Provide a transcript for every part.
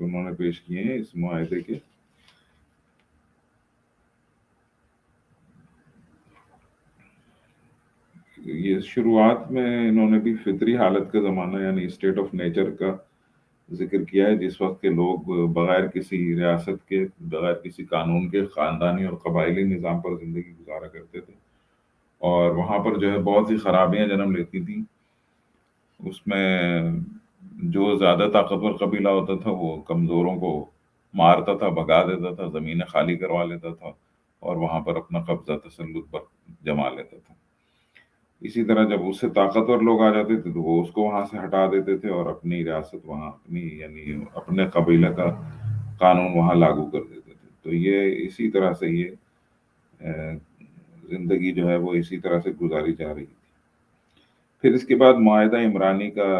انہوں نے پیش کیے ہیں اس معاہدے کے. یہ شروعات میں انہوں نے بھی فطری حالت کا زمانہ یعنی اسٹیٹ آف نیچر کا ذکر کیا ہے، جس وقت کے لوگ بغیر کسی ریاست کے، بغیر کسی قانون کے خاندانی اور قبائلی نظام پر زندگی گزارا کرتے تھے، اور وہاں پر جو ہے بہت سی خرابیاں جنم لیتی تھیں. اس میں جو زیادہ طاقتور قبیلہ ہوتا تھا وہ کمزوروں کو مارتا تھا، بھگا دیتا تھا، زمینیں خالی کروا لیتا تھا اور وہاں پر اپنا قبضہ تسلط پر جما لیتا تھا. اسی طرح جب اس سے طاقتور لوگ آ جاتے تھے تو وہ اس کو وہاں سے ہٹا دیتے تھے اور اپنی ریاست وہاں، اپنی یعنی اپنے قبیلہ کا قانون وہاں لاگو کر دیتے تھے. تو یہ اسی طرح سے یہ اہ، زندگی جو ہے وہ اسی طرح سے گزاری جا رہی تھی. پھر اس کے بعد معاہدہ عمرانی کا،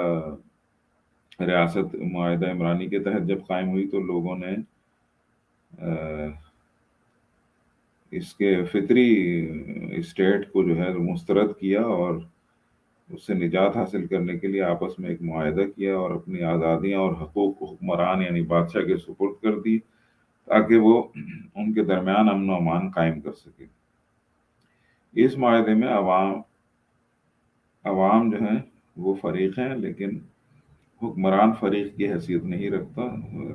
ریاست معاہدہ عمرانی کے تحت جب قائم ہوئی تو لوگوں نے اہ، اس کے فطری اسٹیٹ کو جو ہے مسترد کیا اور اس سے نجات حاصل کرنے کے لیے آپس میں ایک معاہدہ کیا اور اپنی آزادیاں اور حقوق حکمران یعنی بادشاہ کے سپرد کر دی، تاکہ وہ ان کے درمیان امن و امان قائم کر سکے. اس معاہدے میں عوام جو ہیں وہ فریق ہیں، لیکن حکمران فریق کی حیثیت نہیں رکھتا،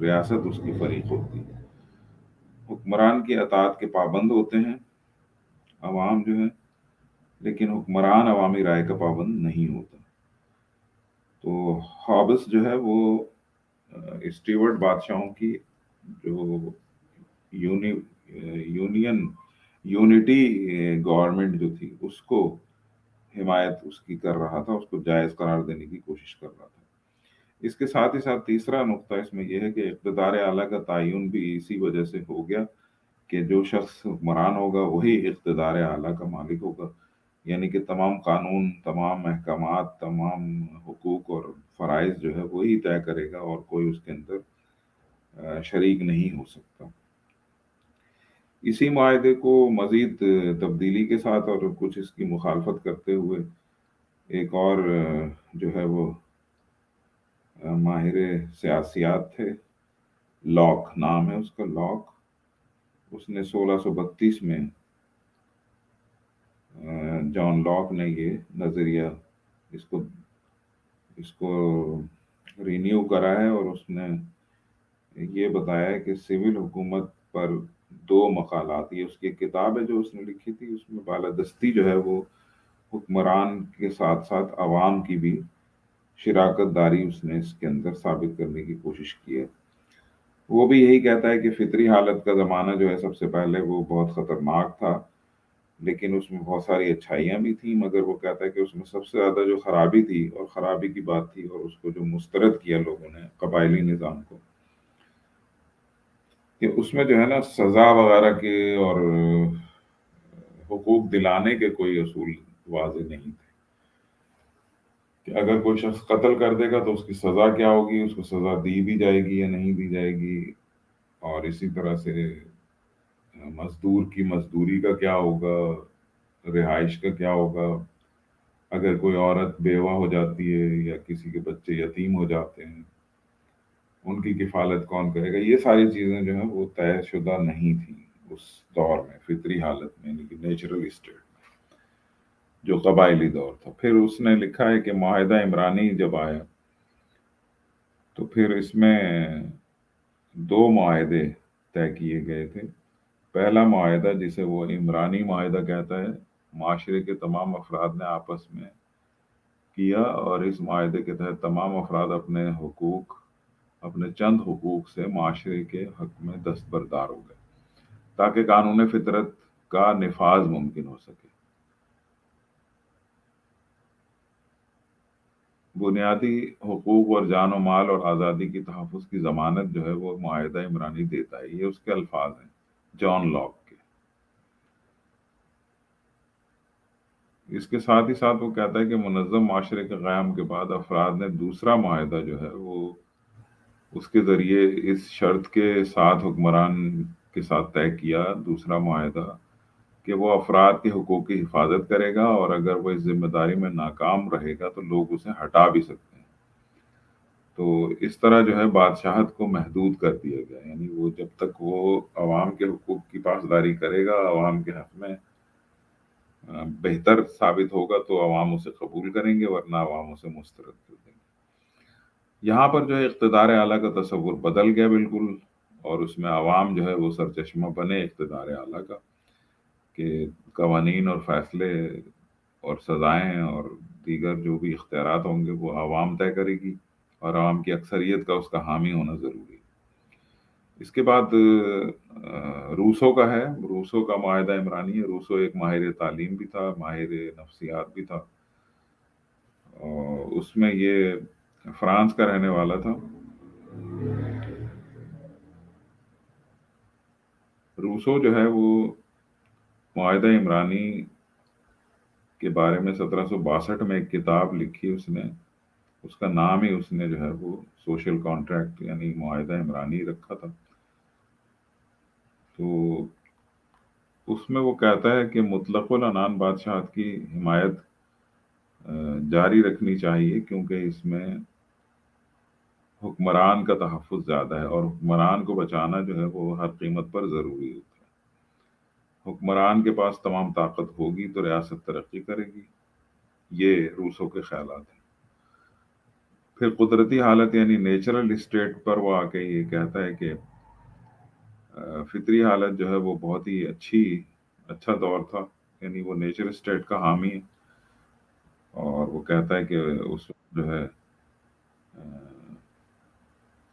ریاست اس کی فریق ہوتی ہے. حکمران کی اطاعت کے پابند ہوتے ہیں عوام جو ہے، لیکن حکمران عوامی رائے کا پابند نہیں ہوتا. تو ہابس جو ہے وہ اسٹیورٹ بادشاہوں کی جو یونی یونین یونٹی گورنمنٹ جو تھی اس کو حمایت اس کی کر رہا تھا، اس کو جائز قرار دینے کی کوشش کر رہا تھا. اس کے ساتھ ہی ساتھ تیسرا نقطہ اس میں یہ ہے کہ اقتدار اعلیٰ کا تعین بھی اسی وجہ سے ہو گیا کہ جو شخص حکمران ہوگا وہی اقتدار اعلیٰ کا مالک ہوگا، یعنی کہ تمام قانون، تمام احکامات، تمام حقوق اور فرائض جو ہے وہی طے کرے گا اور کوئی اس کے اندر شریک نہیں ہو سکتا. اسی معاہدے کو مزید تبدیلی کے ساتھ اور کچھ اس کی مخالفت کرتے ہوئے ایک اور جو ہے وہ ماہر سیاسیات تھے، لاک نام ہے اس کا، لاک. اس نے 1632 میں جان لاک نے یہ نظریہ اس کو رینیو کرا ہے، اور اس نے یہ بتایا ہے کہ سول حکومت پر دو مقالات، یہ اس کی کتاب ہے جو اس نے لکھی تھی، اس میں بالادستی جو ہے وہ حکمران کے ساتھ ساتھ عوام کی بھی شراکت داری اس نے اس کے اندر ثابت کرنے کی کوشش کی ہے. وہ بھی یہی کہتا ہے کہ فطری حالت کا زمانہ جو ہے سب سے پہلے وہ بہت خطرناک تھا، لیکن اس میں بہت ساری اچھائیاں بھی تھیں، مگر وہ کہتا ہے کہ اس میں سب سے زیادہ جو خرابی تھی اور خرابی کی بات تھی اور اس کو جو مسترد کیا لوگوں نے قبائلی نظام کو، کہ اس میں جو ہے نا سزا وغیرہ کے اور حقوق دلانے کے کوئی اصول واضح نہیں تھے، کہ اگر کوئی شخص قتل کر دے گا تو اس کی سزا کیا ہوگی، اس کو سزا دی بھی جائے گی یا نہیں دی جائے گی، اور اسی طرح سے مزدور کی مزدوری کا کیا ہوگا، رہائش کا کیا ہوگا، اگر کوئی عورت بیوہ ہو جاتی ہے یا کسی کے بچے یتیم ہو جاتے ہیں ان کی کفالت کون کرے گا. یہ ساری چیزیں جو ہیں وہ طے شدہ نہیں تھیں اس دور میں، فطری حالت میں یعنی کہ نیچرل اسٹیٹ، جو قبائلی دور تھا. پھر اس نے لکھا ہے کہ معاہدہ عمرانی جب آیا تو پھر اس میں دو معاہدے طے کیے گئے تھے. پہلا معاہدہ جسے وہ عمرانی معاہدہ کہتا ہے، معاشرے کے تمام افراد نے آپس میں کیا، اور اس معاہدے کے تحت تمام افراد اپنے چند حقوق سے معاشرے کے حق میں دستبردار ہو گئے تاکہ قانون فطرت کا نفاذ ممکن ہو سکے. بنیادی حقوق اور جان و مال اور آزادی کی تحفظ کی ضمانت جو ہے وہ معاہدہ عمرانی دیتا ہے. یہ اس کے الفاظ ہیں جان لاک کے. اس کے ساتھ ہی ساتھ وہ کہتا ہے کہ منظم معاشرے کے قیام کے بعد افراد نے دوسرا معاہدہ جو ہے وہ اس کے ذریعے اس شرط کے ساتھ حکمران کے ساتھ طے کیا، دوسرا معاہدہ، کہ وہ افراد کے حقوق کی حفاظت کرے گا اور اگر وہ اس ذمہ داری میں ناکام رہے گا تو لوگ اسے ہٹا بھی سکتے ہیں. تو اس طرح جو ہے بادشاہت کو محدود کر دیا گیا، یعنی وہ جب تک وہ عوام کے حقوق کی پاسداری کرے گا، عوام کے حق میں بہتر ثابت ہوگا تو عوام اسے قبول کریں گے، ورنہ عوام اسے مسترد کر دیں گے۔ یہاں پر جو ہے اقتدار اعلیٰ کا تصور بدل گیا بالکل، اور اس میں عوام جو ہے وہ سرچشمہ بنے اقتدار اعلیٰ کا، کہ قوانین اور فیصلے اور سزائیں اور دیگر جو بھی اختیارات ہوں گے وہ عوام طے کرے گی، اور عوام کی اکثریت کا اس کا حامی ہونا ضروری ہے۔ اس کے بعد روسو کا ہے، روسو کا معاہدہ عمرانی ہے۔ روسو ایک ماہر تعلیم بھی تھا، ماہر نفسیات بھی تھا، اور اس میں یہ فرانس کا رہنے والا تھا۔ روسو جو ہے وہ معاہدہ عمرانی کے بارے میں 1762 میں ایک کتاب لکھی اس نے، اس کا نام ہی اس نے جو ہے وہ سوشل کانٹریکٹ یعنی معاہدہ عمرانی رکھا تھا۔ تو اس میں وہ کہتا ہے کہ مطلق العنان بادشاہت کی حمایت جاری رکھنی چاہیے، کیونکہ اس میں حکمران کا تحفظ زیادہ ہے، اور حکمران کو بچانا جو ہے وہ ہر قیمت پر ضروری ہوتا ہے۔ حکمران کے پاس تمام طاقت ہوگی تو ریاست ترقی کرے گی، یہ روسو کے خیالات ہیں۔ پھر قدرتی حالت یعنی نیچرل اسٹیٹ پر وہ آ کے یہ کہتا ہے کہ فطری حالت جو ہے وہ بہت ہی اچھا دور تھا، یعنی وہ نیچر اسٹیٹ کا حامی ہے، اور وہ کہتا ہے کہ اس وقت جو ہے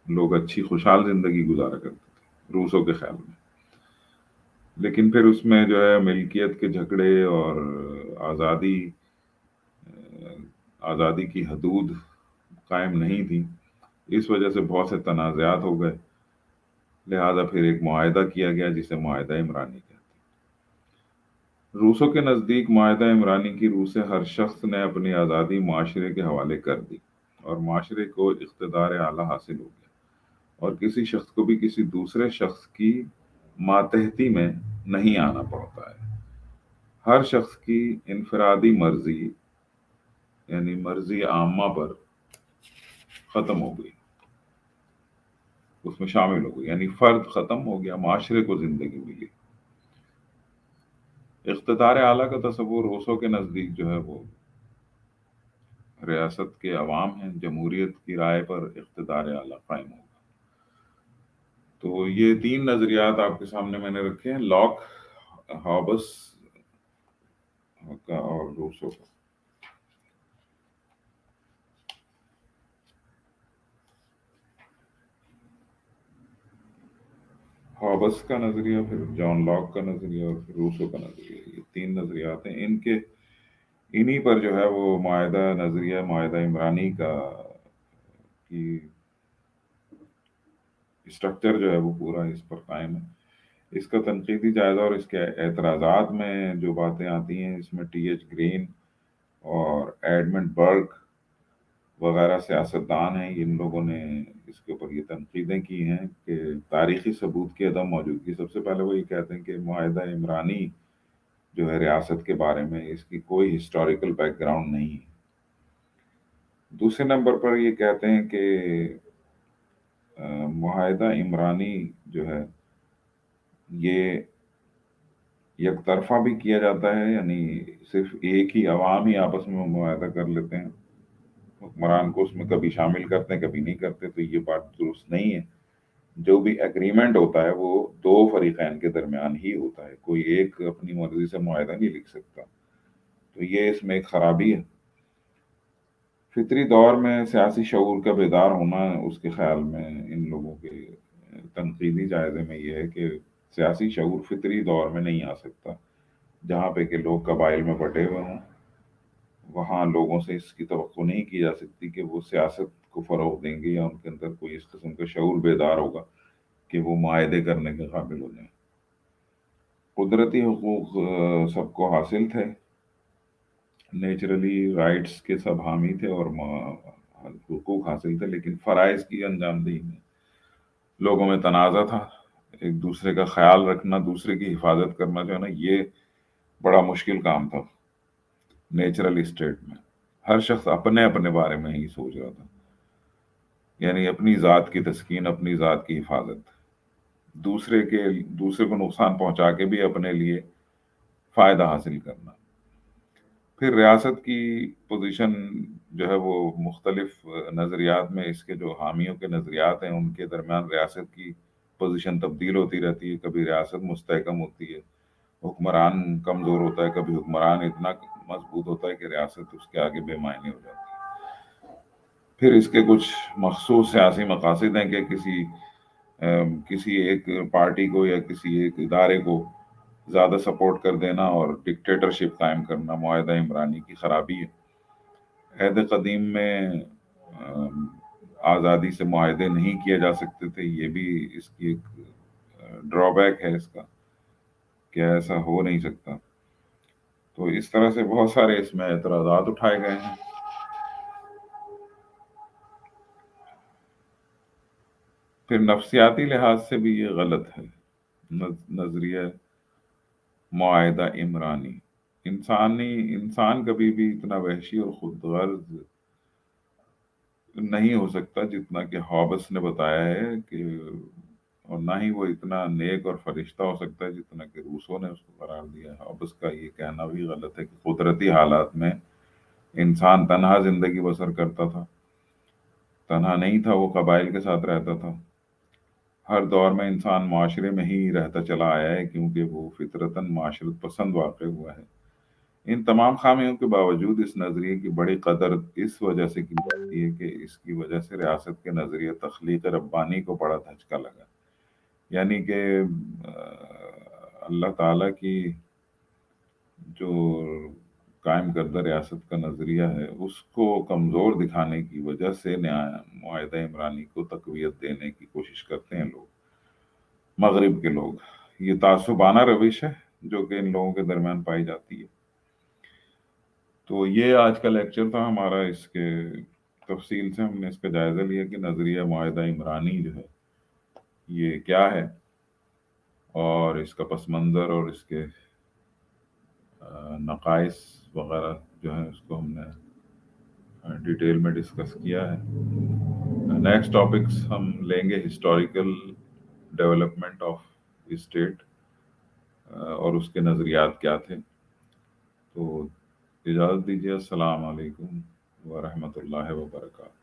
لوگ اچھی خوشحال زندگی گزارا کرتے تھے روسوں کے خیال میں۔ لیکن پھر اس میں جو ہے ملکیت کے جھگڑے اور آزادی آزادی کی حدود قائم نہیں تھی، اس وجہ سے بہت سے تنازعات ہو گئے، لہذا پھر ایک معاہدہ کیا گیا جسے معاہدہ عمرانی کہتے ہیں۔ روسوں کے نزدیک معاہدہ عمرانی کی روح سے ہر شخص نے اپنی آزادی معاشرے کے حوالے کر دی، اور معاشرے کو اقتدار اعلیٰ حاصل ہو گیا، اور کسی شخص کو بھی کسی دوسرے شخص کی ماتحتی میں نہیں آنا پڑتا ہے۔ ہر شخص کی انفرادی مرضی یعنی مرضی عامہ پر ختم ہو گئی، اس میں شامل ہو گئی، یعنی فرد ختم ہو گیا، معاشرے کو زندگی ملی۔ اقتدار اعلیٰ کا تصور روسو کے نزدیک جو ہے وہ ریاست کے عوام ہیں، جمہوریت کی رائے پر اقتدار اعلیٰ قائم ہوگا۔ تو یہ تین نظریات آپ کے سامنے میں نے رکھے ہیں، لاک، ہابس کا اور روسو کا۔ ہابس کا نظریہ، پھر جان لاک کا نظریہ، اور پھر روسو کا نظریہ، یہ تین نظریات ہیں۔ انہی پر جو ہے وہ معاہدہ عمرانی کا کی اسٹرکچر جو ہے وہ پورا اس پر قائم ہے۔ اس کا تنقیدی جائزہ اور اس کے اعتراضات میں جو باتیں آتی ہیں، اس میں ٹی ایچ گرین اور ایڈمنڈ برک وغیرہ سیاستدان ہیں، ان لوگوں نے اس کے اوپر یہ تنقیدیں کی ہیں کہ تاریخی ثبوت کی عدم موجودگی۔ سب سے پہلے وہ یہ کہتے ہیں کہ معاہدہ عمرانی جو ہے ریاست کے بارے میں اس کی کوئی ہسٹوریکل بیک گراؤنڈ نہیں ہے۔ دوسرے نمبر پر یہ کہتے ہیں کہ معاہدہ عمرانی جو ہے یہ یک طرفہ بھی کیا جاتا ہے، یعنی صرف ایک ہی عوام ہی آپس میں معاہدہ کر لیتے ہیں، حکمران کو اس میں کبھی شامل کرتے ہیں کبھی نہیں کرتے، تو یہ بات درست نہیں ہے۔ جو بھی ایگریمنٹ ہوتا ہے وہ دو فریقین کے درمیان ہی ہوتا ہے، کوئی ایک اپنی مرضی سے معاہدہ نہیں لکھ سکتا، تو یہ اس میں ایک خرابی ہے۔ فطری دور میں سیاسی شعور کا بیدار ہونا، اس کے خیال میں ان لوگوں کے تنقیدی جائزے میں یہ ہے کہ سیاسی شعور فطری دور میں نہیں آ سکتا، جہاں پہ کہ لوگ قبائل میں بٹے ہوئے ہوں، وہاں لوگوں سے اس کی توقع نہیں کی جا سکتی کہ وہ سیاست کو فروغ دیں گے، یا ان کے اندر کوئی اس قسم کا شعور بیدار ہوگا کہ وہ معاہدے کرنے کے قابل ہو جائیں۔ قدرتی حقوق سب کو حاصل تھے، نیچرلی رائٹس کے سب حامی تھے اور حقوق حاصل تھے، لیکن فرائض کی انجام دہی میں لوگوں میں تنازع تھا۔ ایک دوسرے کا خیال رکھنا، دوسرے کی حفاظت کرنا جو ہے نا، یہ بڑا مشکل کام تھا۔ نیچرل اسٹیٹ میں ہر شخص اپنے اپنے بارے میں ہی سوچ رہا تھا، یعنی اپنی ذات کی تسکین، اپنی ذات کی حفاظت، دوسرے کو نقصان پہنچا کے بھی اپنے لیے فائدہ حاصل کرنا۔ پھر ریاست کی پوزیشن جو ہے وہ مختلف نظریات میں، اس کے جو حامیوں کے نظریات ہیں ان کے درمیان ریاست کی پوزیشن تبدیل ہوتی رہتی ہے۔ کبھی ریاست مستحکم ہوتی ہے، حکمران کمزور ہوتا ہے، کبھی حکمران اتنا مضبوط ہوتا ہے کہ ریاست اس کے آگے بے معنی ہو جاتی ہے۔ پھر اس کے کچھ مخصوص سیاسی مقاصد ہیں کہ کسی ایک پارٹی کو یا کسی ایک ادارے کو زیادہ سپورٹ کر دینا اور ڈکٹیٹرشپ قائم کرنا معاہدہ عمرانی کی خرابی ہے۔ عہد قدیم میں آزادی سے معاہدے نہیں کیے جا سکتے تھے، یہ بھی اس کی ایک ڈرا بیک ہے اس کا، کہ ایسا ہو نہیں سکتا۔ تو اس طرح سے بہت سارے اس میں اعتراضات اٹھائے گئے ہیں۔ پھر نفسیاتی لحاظ سے بھی یہ غلط ہے نظریہ معاہدہ عمرانی۔ انسان کبھی بھی اتنا وحشی اور خود غرض نہیں ہو سکتا جتنا کہ ہابس نے بتایا ہے کہ، اور نہ ہی وہ اتنا نیک اور فرشتہ ہو سکتا ہے جتنا کہ روسو نے اس کو قرار دیا ہے۔ ہابس کا یہ کہنا بھی غلط ہے کہ قدرتی حالات میں انسان تنہا زندگی بسر کرتا تھا۔ تنہا نہیں تھا، وہ قبائل کے ساتھ رہتا تھا۔ ہر دور میں انسان معاشرے میں ہی رہتا چلا آیا ہے کیونکہ وہ فطرتاً معاشرت پسند واقع ہوا ہے۔ ان تمام خامیوں کے باوجود اس نظریے کی بڑی قدر اس وجہ سے کی جاتی ہے کہ اس کی وجہ سے ریاست کے نظریے تخلیق ربانی کو بڑا دھچکا لگا۔ یعنی کہ اللہ تعالیٰ کی جو قائم کردہ ریاست کا نظریہ ہے اس کو کمزور دکھانے کی وجہ سے معاہدہ عمرانی کو تقویت دینے کی کوشش کرتے ہیں لوگ، مغرب کے لوگ۔ یہ تعصبانہ روش ہے جو کہ ان لوگوں کے درمیان پائی جاتی ہے۔ تو یہ آج کا لیکچر تھا ہمارا، اس کے تفصیل سے ہم نے اس کا جائزہ لیا کہ نظریہ معاہدہ عمرانی جو ہے یہ کیا ہے، اور اس کا پس منظر اور اس کے نقائص وغیرہ جو ہیں اس کو ہم نے ڈیٹیل میں ڈسکس کیا ہے۔ نیکسٹ ٹاپکس ہم لیں گے ہسٹوریکل ڈیولپمنٹ آف اسٹیٹ اور اس کے نظریات کیا تھے۔ تو اجازت دیجیے، السلام علیکم ورحمۃ اللہ وبرکاتہ۔